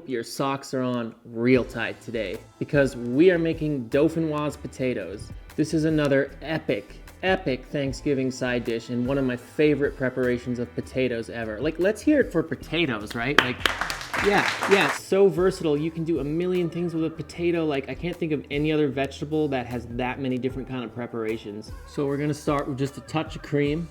hope your socks are on real tight today because we are making Dauphinoise potatoes. This is another epic Thanksgiving side dish and one of my favorite preparations of potatoes ever. Like, let's hear it for potatoes, right? Like, yeah, it's so versatile. You can do a million things with a potato. Like, I can't think of any other vegetable that has that many different kind of preparations. So we're gonna start with just a touch of cream.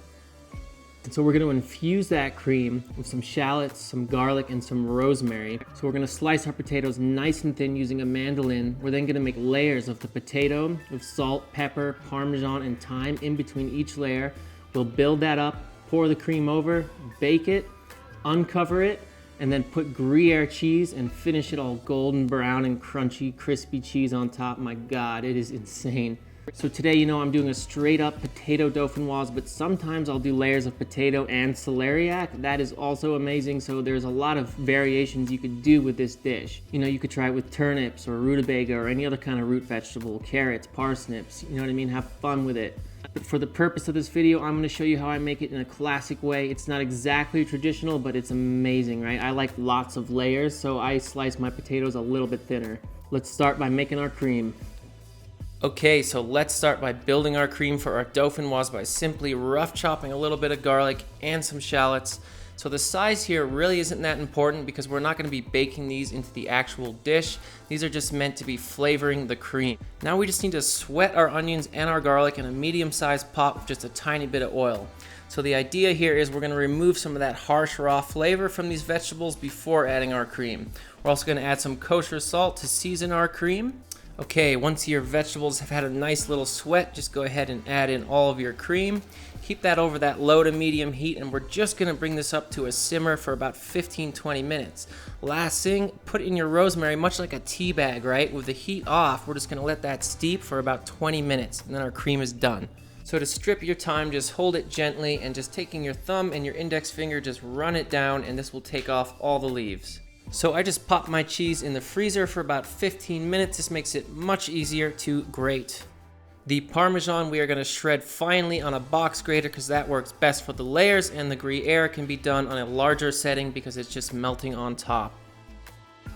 And so we're gonna infuse that cream with some shallots, some garlic, and some rosemary. So we're gonna slice our potatoes nice and thin using a mandolin. We're then gonna make layers of the potato with salt, pepper, parmesan, and thyme in between each layer. We'll build that up, pour the cream over, bake it, uncover it, and then put gruyere cheese and finish it all golden brown and crunchy, crispy cheese on top. My God, it is insane. So today, you know, I'm doing a straight up potato dauphinoise, but sometimes I'll do layers of potato and celeriac. That is also amazing. So there's a lot of variations you could do with this dish. You know, you could try it with turnips or rutabaga or any other kind of root vegetable, carrots, parsnips, you know what I mean? Have fun with it. But for the purpose of this video, I'm gonna show you how I make it in a classic way. It's not exactly traditional, but it's amazing, right? I like lots of layers, so I slice my potatoes a little bit thinner. Let's start by making our cream. Okay, so let's start by building our cream for our dauphinoise by simply rough chopping a little bit of garlic and some shallots. So the size here really isn't that important because we're not going to be baking these into the actual dish. These are just meant to be flavoring the cream. Now we just need to sweat our onions and our garlic in a medium-sized pot with just a tiny bit of oil. So the idea here is we're going to remove some of that harsh raw flavor from these vegetables before adding our cream. We're also going to add some kosher salt to season our cream. Okay, once your vegetables have had a nice little sweat, just go ahead and add in all of your cream. Keep that over that low to medium heat, and we're just gonna bring this up to a simmer for about 15-20 minutes. Last thing, put in your rosemary, much like a tea bag, right? With the heat off, we're just gonna let that steep for about 20 minutes, and then our cream is done. So to strip your thyme, just hold it gently, and just taking your thumb and your index finger, just run it down, and this will take off all the leaves. So I just popped my cheese in the freezer for about 15 minutes. This makes it much easier to grate. The Parmesan we are going to shred finely on a box grater because that works best for the layers, and the gruyere can be done on a larger setting because it's just melting on top.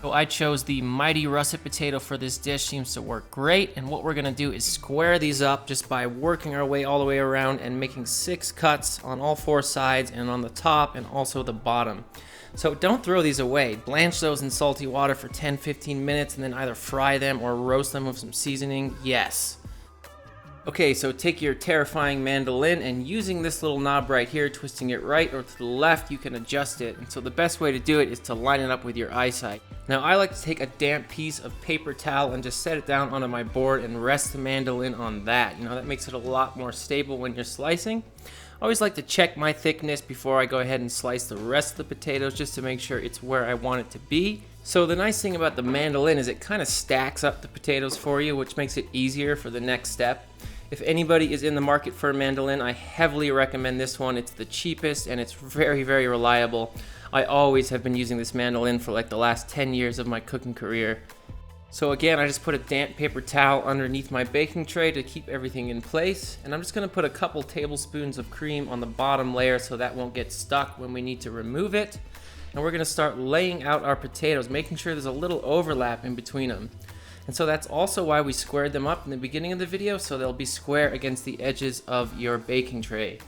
So I chose the mighty russet potato for this dish. Seems to work great, and what we're going to do is square these up just by working our way all the way around and making 6 cuts on all 4 sides and on the top and also the bottom. So don't throw these away. Blanch those in salty water for 10-15 minutes and then either fry them or roast them with some seasoning. Yes. Okay, so take your terrifying mandolin and using this little knob right here, twisting it right or to the left, you can adjust it. And so the best way to do it is to line it up with your eyesight. Now I like to take a damp piece of paper towel and just set it down onto my board and rest the mandolin on that. You know, that makes it a lot more stable when you're slicing. I always like to check my thickness before I go ahead and slice the rest of the potatoes just to make sure it's where I want it to be. So the nice thing about the mandolin is it kind of stacks up the potatoes for you, which makes it easier for the next step. If anybody is in the market for a mandolin, I heavily recommend this one. It's the cheapest and it's very, very reliable. I always have been using this mandolin for like the last 10 years of my cooking career. So again, I just put a damp paper towel underneath my baking tray to keep everything in place. And I'm just gonna put a couple tablespoons of cream on the bottom layer so that won't get stuck when we need to remove it. And we're gonna start laying out our potatoes, making sure there's a little overlap in between them. And so that's also why we squared them up in the beginning of the video, so they'll be square against the edges of your baking tray.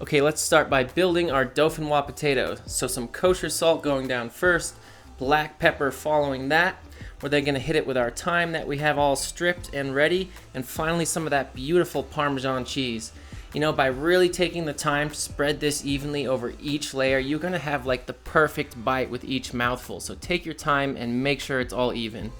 Okay, let's start by building our dauphinoise potatoes. So some kosher salt going down first, black pepper following that. We're then gonna hit it with our thyme that we have all stripped and ready, and finally some of that beautiful Parmesan cheese. You know, by really taking the time to spread this evenly over each layer, you're gonna have like the perfect bite with each mouthful. So take your time and make sure it's all even.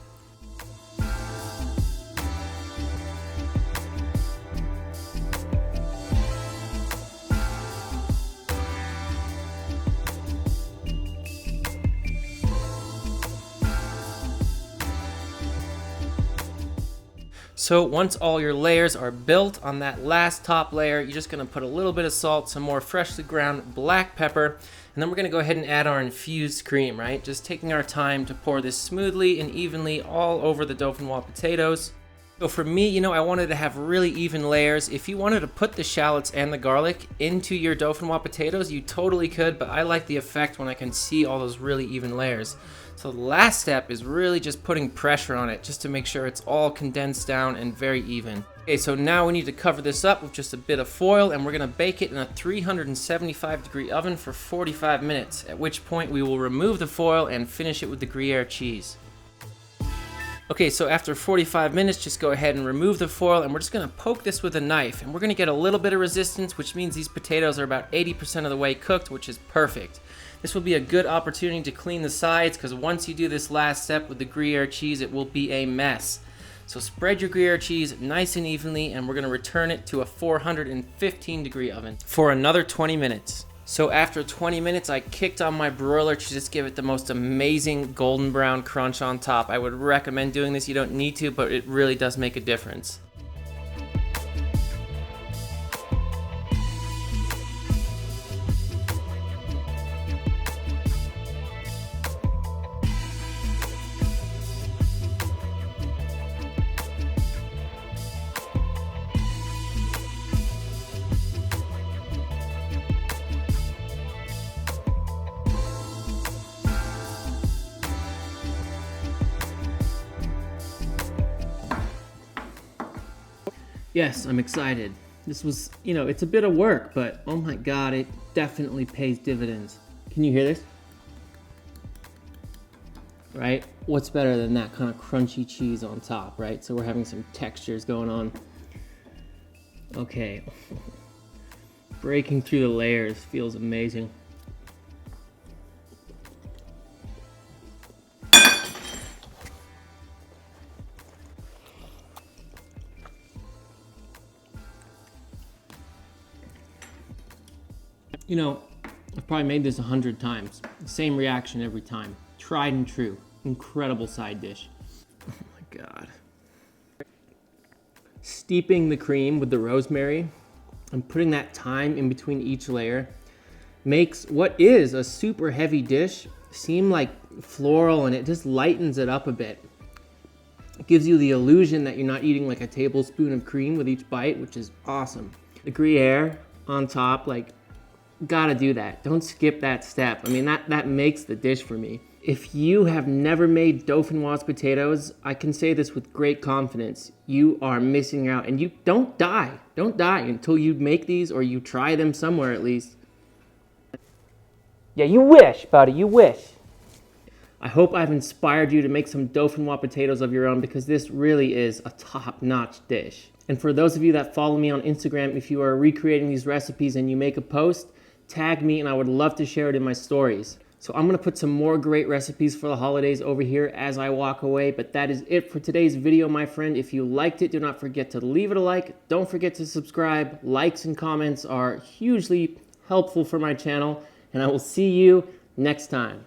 So once all your layers are built, on that last top layer, you're just gonna put a little bit of salt, some more freshly ground black pepper, and then we're gonna go ahead and add our infused cream, right? Just taking our time to pour this smoothly and evenly all over the dauphinoise potatoes. So for me, you know, I wanted to have really even layers. If you wanted to put the shallots and the garlic into your Dauphinoise potatoes, you totally could, but I like the effect when I can see all those really even layers. So the last step is really just putting pressure on it, just to make sure it's all condensed down and very even. Okay, so now we need to cover this up with just a bit of foil, and we're gonna bake it in a 375-degree oven for 45 minutes, at which point we will remove the foil and finish it with the gruyere cheese. Okay, so after 45 minutes, just go ahead and remove the foil, and we're just gonna poke this with a knife, and we're gonna get a little bit of resistance, which means these potatoes are about 80% of the way cooked, which is perfect. This will be a good opportunity to clean the sides, because once you do this last step with the gruyere cheese, it will be a mess. So spread your gruyere cheese nice and evenly, and we're gonna return it to a 415-degree oven for another 20 minutes. So after 20 minutes, I kicked on my broiler to just give it the most amazing golden brown crunch on top. I would recommend doing this. You don't need to, but it really does make a difference. Yes, I'm excited. This was, you know, it's a bit of work, but oh my God, it definitely pays dividends. Can you hear this? Right? What's better than that kind of crunchy cheese on top, right? So we're having some textures going on. Okay. Breaking through the layers feels amazing. You know, I've probably made this 100 times. Same reaction every time. Tried and true. Incredible side dish. Oh my God. Steeping the cream with the rosemary and putting that thyme in between each layer makes what is a super heavy dish seem like floral, and it just lightens it up a bit. It gives you the illusion that you're not eating like a tablespoon of cream with each bite, which is awesome. The gruyere on top, like, gotta do that. Don't skip that step. I mean, that makes the dish for me. If you have never made Dauphinoise potatoes, I can say this with great confidence. You are missing out, and you don't die. Don't die until you make these or you try them somewhere at least. Yeah, you wish, buddy, you wish. I hope I've inspired you to make some Dauphinoise potatoes of your own, because this really is a top-notch dish. And for those of you that follow me on Instagram, if you are recreating these recipes and you make a post, tag me and I would love to share it in my stories. So I'm gonna put some more great recipes for the holidays over here as I walk away, but that is it for today's video, my friend. If you liked it, do not forget to leave it a like. Don't forget to subscribe. Likes and comments are hugely helpful for my channel, and I will see you next time.